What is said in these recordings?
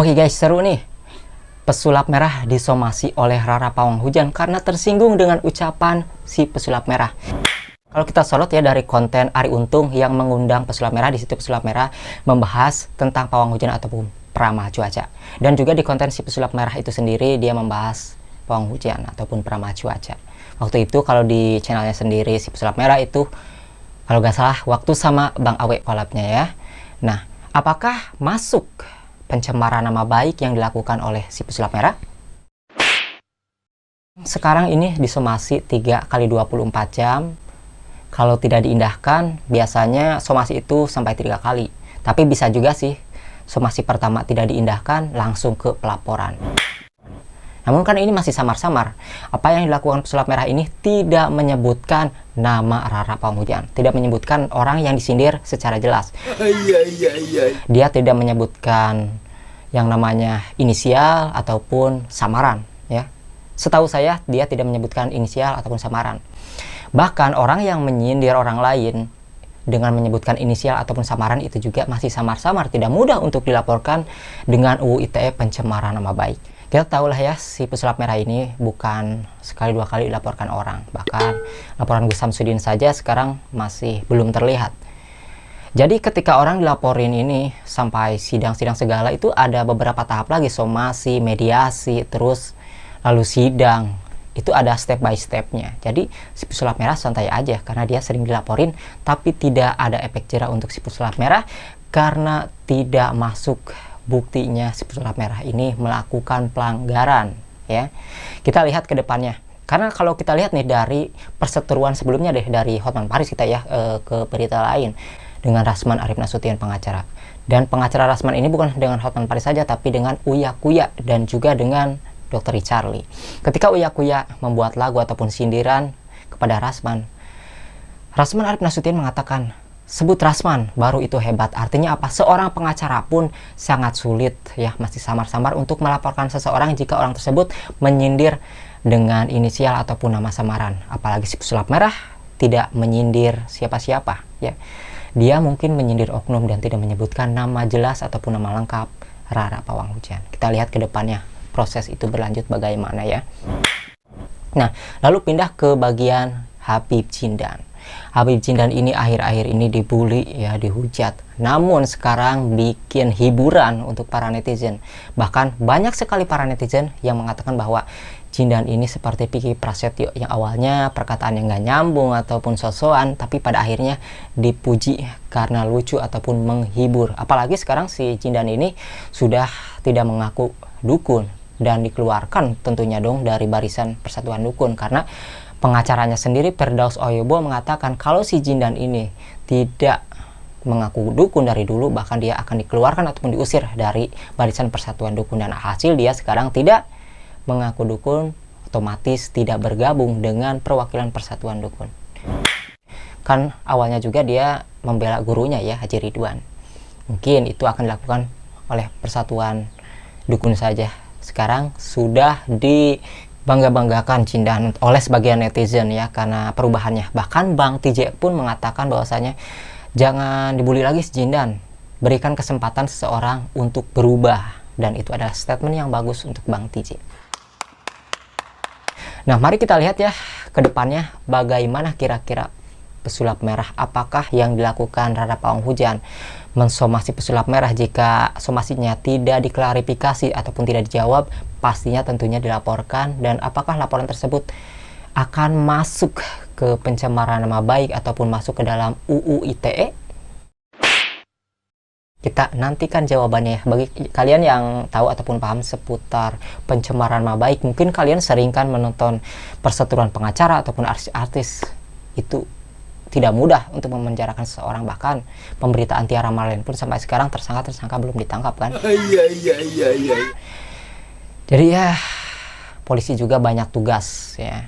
Oke guys, seru nih. Pesulap merah disomasi oleh Rara Pawang Hujan karena tersinggung dengan ucapan si pesulap merah. Kalau kita sorot ya dari konten Arie Untung yang mengundang pesulap merah, di situ pesulap merah membahas tentang pawang hujan ataupun peramah cuaca. Dan juga di konten si pesulap merah itu sendiri dia membahas pawang hujan ataupun peramah cuaca. Waktu itu kalau di channelnya sendiri si pesulap merah itu kalau nggak salah waktu sama Bang Awe collabnya ya. Nah, apakah masuk pencemaran nama baik yang dilakukan oleh si pesulap merah? Sekarang ini disomasi 3 kali 24 jam. Kalau tidak diindahkan, biasanya somasi itu sampai 3 kali. Tapi bisa juga sih, somasi pertama tidak diindahkan, langsung ke pelaporan. Namun kan ini masih samar-samar. Apa yang dilakukan pesulap merah ini tidak menyebutkan nama Rara Pawang Hujan. Tidak menyebutkan orang yang disindir secara jelas. Dia tidak menyebutkan yang namanya inisial ataupun samaran. Ya. Setahu saya, dia tidak menyebutkan inisial ataupun samaran. Bahkan orang yang menyindir orang lain dengan menyebutkan inisial ataupun samaran itu juga masih samar-samar, tidak mudah untuk dilaporkan dengan UU ITE pencemaran nama baik. Kita tahulah ya, si pesulap merah ini bukan sekali dua kali dilaporkan orang. Bahkan laporan Gus Samsudin saja sekarang masih belum terlihat. Jadi ketika orang dilaporin ini sampai sidang-sidang segala itu ada beberapa tahap lagi, somasi, mediasi, terus lalu sidang. Itu ada step by stepnya. Jadi si pesulap merah santai aja karena dia sering dilaporin, tapi tidak ada efek jera untuk si pesulap merah karena tidak masuk buktinya si pesulap merah ini melakukan pelanggaran. Ya, kita lihat ke depannya. Karena kalau kita lihat nih dari perseteruan sebelumnya deh dari Hotman Paris kita ya ke berita lain dengan Rasman Arif Nasution pengacara. Dan pengacara Rasman ini bukan dengan Hotman Paris saja, tapi dengan Uya Kuya dan juga dengan Dr. Richarli. Ketika Uya Kuya membuat lagu ataupun sindiran kepada Rasman Arif Nasution mengatakan, sebut Rasman baru itu hebat. Artinya apa? Seorang pengacara pun sangat sulit ya, masih samar-samar untuk melaporkan seseorang jika orang tersebut menyindir dengan inisial ataupun nama samaran. Apalagi si pesulap merah tidak menyindir siapa-siapa ya. Dia mungkin menyindir oknum dan tidak menyebutkan nama jelas ataupun nama lengkap Rara Pawang Hujan. Kita lihat ke depannya proses itu berlanjut bagaimana ya. Nah, lalu pindah ke bagian Habib Jindan. Habib Jindan ini akhir-akhir ini dibully ya, dihujat. Namun sekarang bikin hiburan untuk para netizen. Bahkan banyak sekali para netizen yang mengatakan bahwa Jindan ini seperti Vicky Prasetyo yang awalnya perkataan yang nggak nyambung ataupun sosokan, tapi pada akhirnya dipuji karena lucu ataupun menghibur. Apalagi sekarang si Jindan ini sudah tidak mengaku dukun dan dikeluarkan tentunya dong dari barisan Persatuan Dukun karena pengacaranya sendiri Firdaus Oyobo mengatakan kalau si Jindan ini tidak mengaku dukun dari dulu, bahkan dia akan dikeluarkan ataupun diusir dari barisan Persatuan Dukun. Dan hasil dia sekarang tidak mengaku dukun, otomatis tidak bergabung dengan perwakilan Persatuan Dukun. Kan awalnya juga dia membela gurunya ya, Haji Ridwan. Mungkin itu akan dilakukan oleh Persatuan Dukun saja. Sekarang sudah dibangga-banggakan Jindan oleh sebagian netizen ya karena perubahannya. Bahkan Bang TJ pun mengatakan bahwasanya jangan dibully lagi si Jindan, berikan kesempatan seseorang untuk berubah, dan itu adalah statement yang bagus untuk Bang TJ. Nah, mari kita lihat ya ke depannya bagaimana kira-kira pesulap merah, apakah yang dilakukan Rara Pawang Hujan mensomasi pesulap merah. Jika somasinya tidak diklarifikasi ataupun tidak dijawab, pastinya tentunya dilaporkan. Dan apakah laporan tersebut akan masuk ke pencemaran nama baik ataupun masuk ke dalam UU ITE? Kita nantikan jawabannya. Bagi kalian yang tahu ataupun paham seputar pencemaran nama baik, mungkin kalian sering kan menonton perseteruan pengacara ataupun artis-artis. Itu tidak mudah untuk memenjarakan seseorang. Bahkan pemberitaan Tiara Marlene pun sampai sekarang tersangka belum ditangkap kan. Jadi ya polisi juga banyak tugas ya,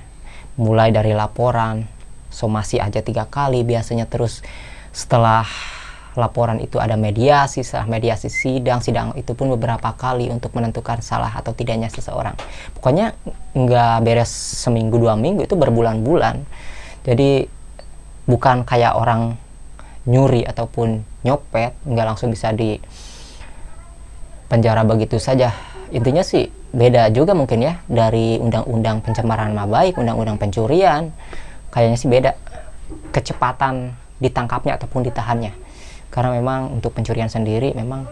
mulai dari laporan somasi aja 3 kali biasanya, terus setelah laporan itu ada mediasi, setelah mediasi sidang itu pun beberapa kali untuk menentukan salah atau tidaknya seseorang. Pokoknya nggak beres seminggu 2 minggu, itu berbulan-bulan. Jadi bukan kayak orang nyuri ataupun nyopet nggak langsung bisa penjara begitu saja. Intinya sih beda juga mungkin ya dari undang-undang pencemaran nama baik, undang-undang pencurian. Kayaknya sih beda kecepatan ditangkapnya ataupun ditahannya. Karena memang untuk pencurian sendiri memang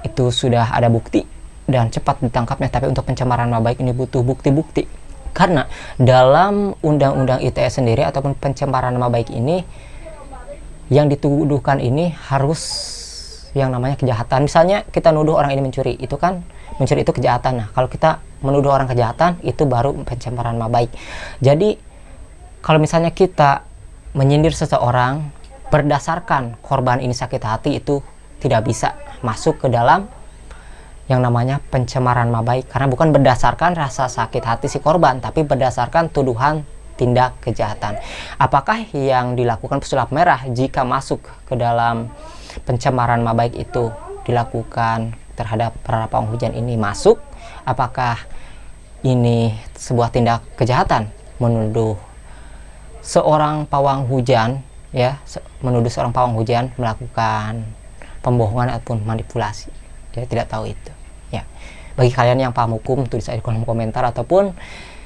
itu sudah ada bukti dan cepat ditangkapnya, tapi untuk pencemaran nama baik ini butuh bukti-bukti. Karena dalam undang-undang ITE sendiri ataupun pencemaran nama baik ini, yang dituduhkan ini harus yang namanya kejahatan. Misalnya kita nuduh orang ini mencuri, itu kan mencuri itu kejahatan. Nah, kalau kita menuduh orang kejahatan, itu baru pencemaran nama baik. Jadi kalau misalnya kita menyindir seseorang berdasarkan korban ini sakit hati, itu tidak bisa masuk ke dalam yang namanya pencemaran nama baik, karena bukan berdasarkan rasa sakit hati si korban, tapi berdasarkan tuduhan tindak kejahatan. Apakah yang dilakukan pesulap merah jika masuk ke dalam pencemaran nama baik itu dilakukan terhadap para pawang hujan ini masuk? Apakah ini sebuah tindak kejahatan menuduh seorang pawang hujan, ya, menuduh seorang pawang hujan melakukan pembohongan ataupun manipulasi? Saya tidak tahu itu. Ya, bagi kalian yang paham hukum, tulis aja di kolom komentar ataupun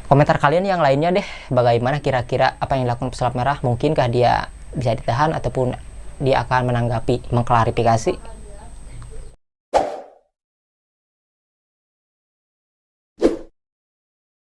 komentar kalian yang lainnya deh. Bagaimana kira-kira apa yang dilakukan pesulap merah? Mungkinkah dia bisa ditahan ataupun dia akan menanggapi, mengklarifikasi